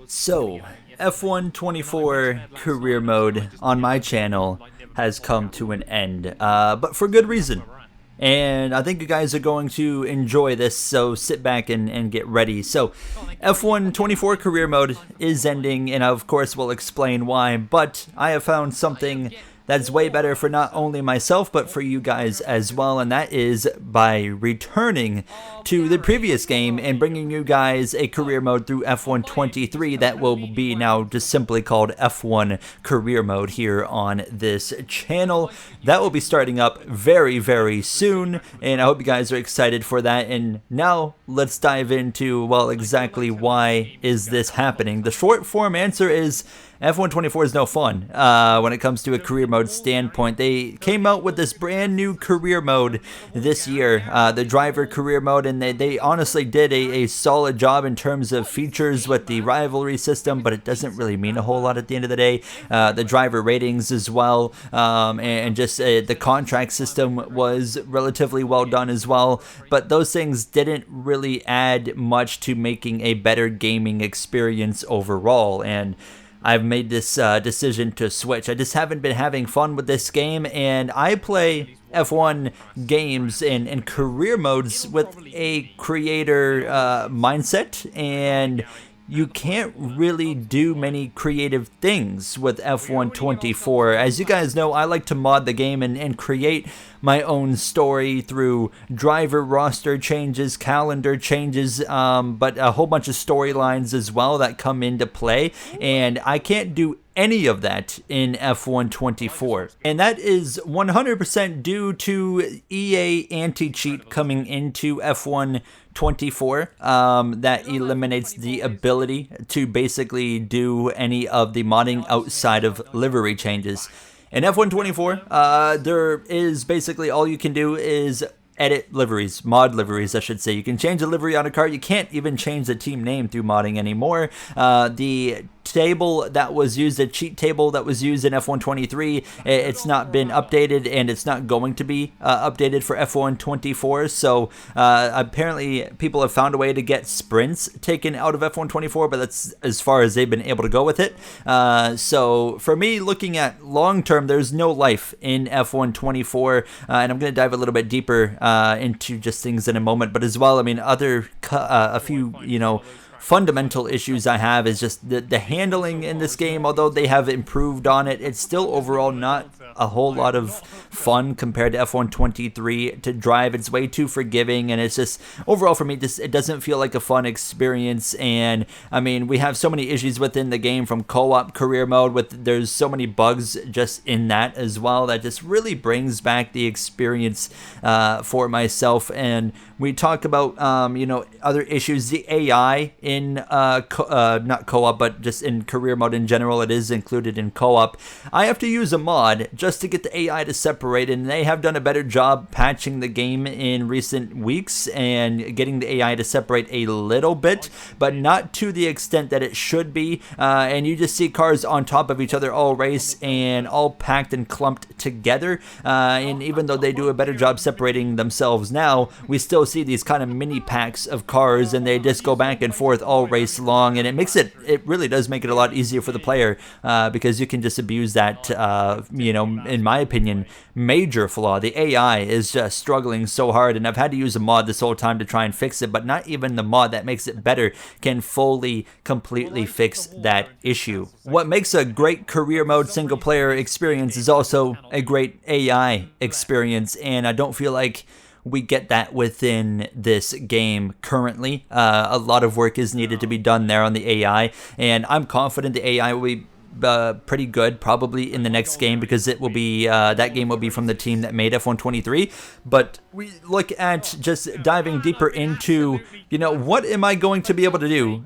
So, F1 24 career mode on my channel has come to an end, but for good reason. And I think you guys are going to enjoy this, so sit back and get ready. So, F1 24 career mode is ending, and of course, we'll explain why, but I have found something that's way better for not only myself but for you guys as well, and that is by returning to the previous game and bringing you guys a career mode through F1 23 that will be now just simply called F1 career mode here on this channel. That will be starting up very soon, and I hope you guys are excited for that. And now let's dive into, well, exactly why is this happening. The short form answer is F1 24 is no fun when it comes to a career mode standpoint. They came out with this brand new career mode this year, the driver career mode, and they honestly did a solid job in terms of features with the rivalry system, but it doesn't really mean a whole lot at the end of the day. The driver ratings as well, and just the contract system was relatively well done as well, but those things didn't really add much to making a better gaming experience overall. And I've made this decision to switch. I just haven't been having fun with this game, and I play F1 games in career modes with a creator mindset, and you can't really do many creative things with F1 24. As you guys know, I like to mod the game and create my own story through driver roster changes, calendar changes, but a whole bunch of storylines as well that come into play, and I can't do any of that in F1 24. And that is 100% due to EA anti-cheat coming into F1 24 that eliminates the ability to basically do any of the modding outside of livery changes. In F1 24, there is basically all you can do is edit liveries, mod liveries I should say. You can change a livery on a car. You can't even change the team name through modding anymore. The table that was used, a cheat table that was used in F1 23, it's not been updated, and it's not going to be updated for F1 24. So apparently people have found a way to get sprints taken out of F1 24, but that's as far as they've been able to go with it. So for me, looking at long term, there's no life in F1 24, and I'm going to dive a little bit deeper into just things in a moment. But as well, I mean, a few, fundamental issues I have is just the handling in this game. Although they have improved on it, it's still overall not a whole lot of fun compared to F1 23 to drive. It's way too forgiving, and it's just overall for me, it doesn't feel like a fun experience. And I mean, we have so many issues within the game, from co-op career mode, there's so many bugs just in that as well, that just really brings back the experience for myself. And we talk about other issues. The AI in not co-op, but just in career mode in general, it is included in co-op. I have to use a mod just to get the AI to separate, and they have done a better job patching the game in recent weeks and getting the AI to separate a little bit, but not to the extent that it should be. And you just see cars on top of each other all race and all packed and clumped together. And even though they do a better job separating themselves now, we still see these kind of mini packs of cars, and they just go back and forth all race long, and it really does make it a lot easier for the player, because you can just abuse that, in my opinion, major flaw. The AI is just struggling so hard, and I've had to use a mod this whole time to try and fix it, but not even the mod that makes it better can completely fix that issue. What makes a great career mode single player experience is also a great AI experience, and I don't feel like we get that within this game currently. A lot of work is needed to be done there on the AI, and I'm confident the AI will be pretty good probably in the next game, because it will be that game will be from the team that made F1 23. But we look at just diving deeper into what am I going to be able to do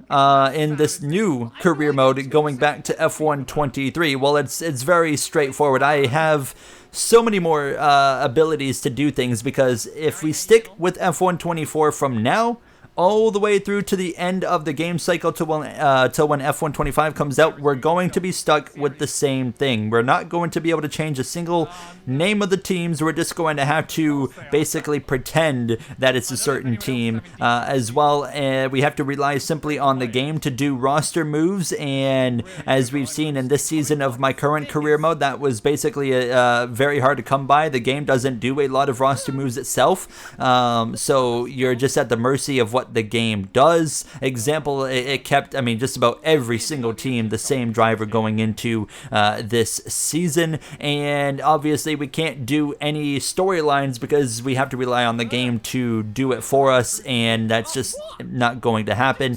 in this new career mode going back to F1 23. Well, it's very straightforward. I have so many more abilities to do things, because if we stick with F1 24 from now all the way through to the end of the game cycle till when F125 comes out, we're going to be stuck with the same thing. We're not going to be able to change a single name of the teams. We're just going to have to basically pretend that it's a certain team as well. We have to rely simply on the game to do roster moves, and as we've seen in this season of my current career mode, that was basically very hard to come by. The game doesn't do a lot of roster moves itself, so you're just at the mercy of what the game does. Example, it kept, I mean, just about every single team the same driver going into this season, and obviously we can't do any storylines because we have to rely on the game to do it for us, and that's just not going to happen.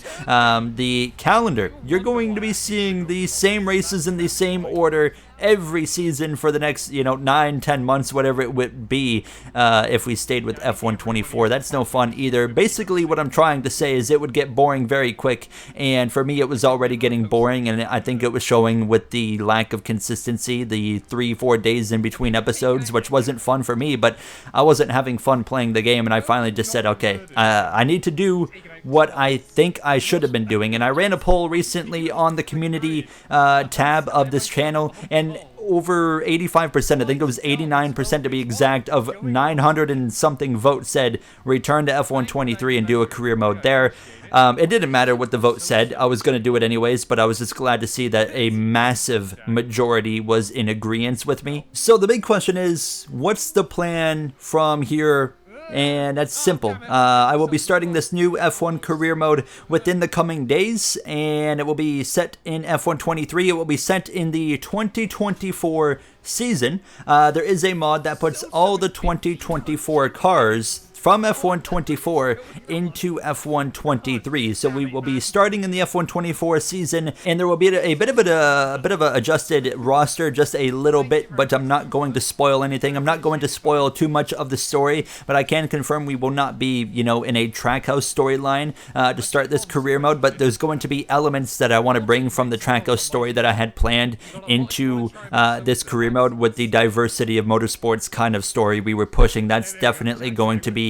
The calendar, you're going to be seeing the same races in the same order every season for the next, 9-10 months, whatever it would be, if we stayed with F124. That's no fun either. Basically, what I'm trying to say is it would get boring very quick, and for me, it was already getting boring, and I think it was showing with the lack of consistency, the 3-4 days in between episodes, which wasn't fun for me, but I wasn't having fun playing the game, and I finally just said, okay, I need to do what I think I should have been doing. And I ran a poll recently on the community tab of this channel, and over 85%, I think it was 89% to be exact, of 900 and something votes said return to F123 and do a career mode there. It didn't matter what the vote said. I was going to do it anyways, but I was just glad to see that a massive majority was in agreement with me. So the big question is, what's the plan from here? And that's simple. I will be starting this new F1 career mode within the coming days, and it will be set in F123. It will be set in the 2024 season. There is a mod that puts all the 2024 cars from F124 into F123. So we will be starting in the F124 season, and there will be a bit of a adjusted roster, just a little bit, but I'm not going to spoil anything. I'm not going to spoil too much of the story, but I can confirm we will not be, in a Trackhouse storyline to start this career mode, but there's going to be elements that I want to bring from the Trackhouse story that I had planned into this career mode with the diversity of motorsports kind of story we were pushing. That's definitely going to be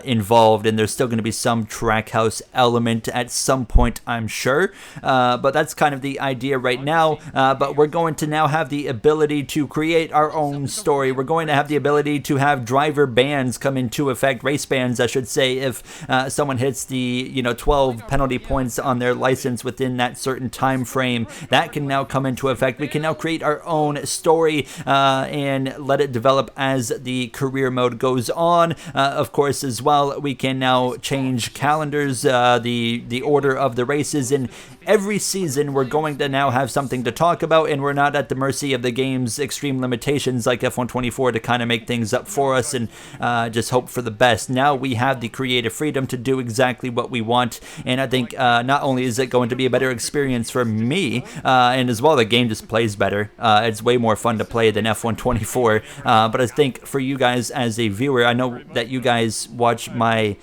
involved, and there's still going to be some Trackhouse element at some point, I'm sure, but that's kind of the idea right now. But we're going to now have the ability to create our own story. We're going to have the ability to have driver bans come into effect, race bans I should say, if someone hits the 12 penalty points on their license within that certain time frame. That can now come into effect. We can now create our own story and let it develop as the career mode goes on. Of course, as well, we can now change calendars, the order of the races, and every season we're going to now have something to talk about, and we're not at the mercy of the game's extreme limitations like F124 to kind of make things up for us and just hope for the best. Now we have the creative freedom to do exactly what we want, and I think not only is it going to be a better experience for me, and as well the game just plays better. It's way more fun to play than F124, but I think for you guys as a viewer, I know that you guys watch my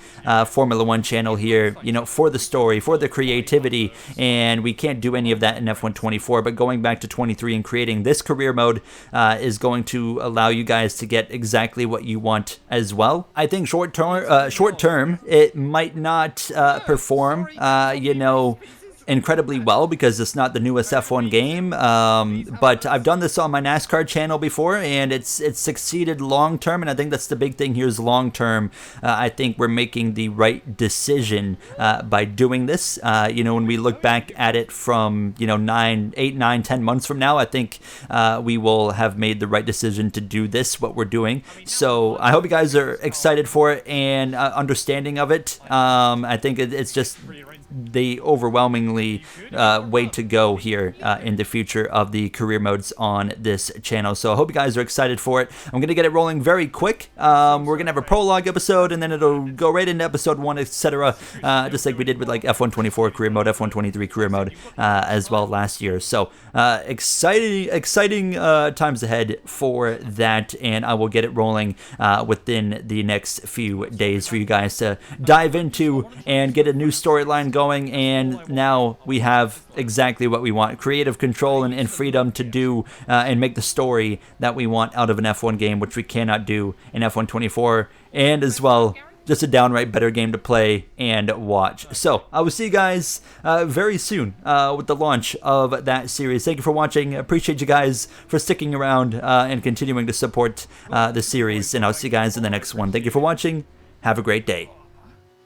Formula One channel here, for the story, for the creativity, and we can't do any of that in F124, but going back to 23 and creating this career mode is going to allow you guys to get exactly what you want as well. I think short term, it might not perform, incredibly well because it's not the newest F1 game, but I've done this on my NASCAR channel before, and it's succeeded long term, and I think that's the big thing here is long term. I think we're making the right decision by doing this. When we look back at it from 8, 9, 10 months from now, I think we will have made the right decision to do this, what we're doing. So I hope you guys are excited for it and understanding of it. I think it's just the overwhelmingly way to go here in the future of the career modes on this channel. So I hope you guys are excited for it. I'm going to get it rolling very quick. We're going to have a prologue episode, and then it'll go right into episode 1, etc. Just like we did with like F124 career mode, F123 career mode as well last year. So exciting times ahead for that, and I will get it rolling within the next few days for you guys to dive into and get a new storyline going. And now we have exactly what we want: creative control and freedom to do and make the story that we want out of an F1 game, which we cannot do in F124, and as well just a downright better game to play and watch. So I will see you guys very soon with the launch of that series. Thank you for watching. I appreciate you guys for sticking around and continuing to support the series. And I'll see you guys in the next one. Thank you for watching. Have a great day.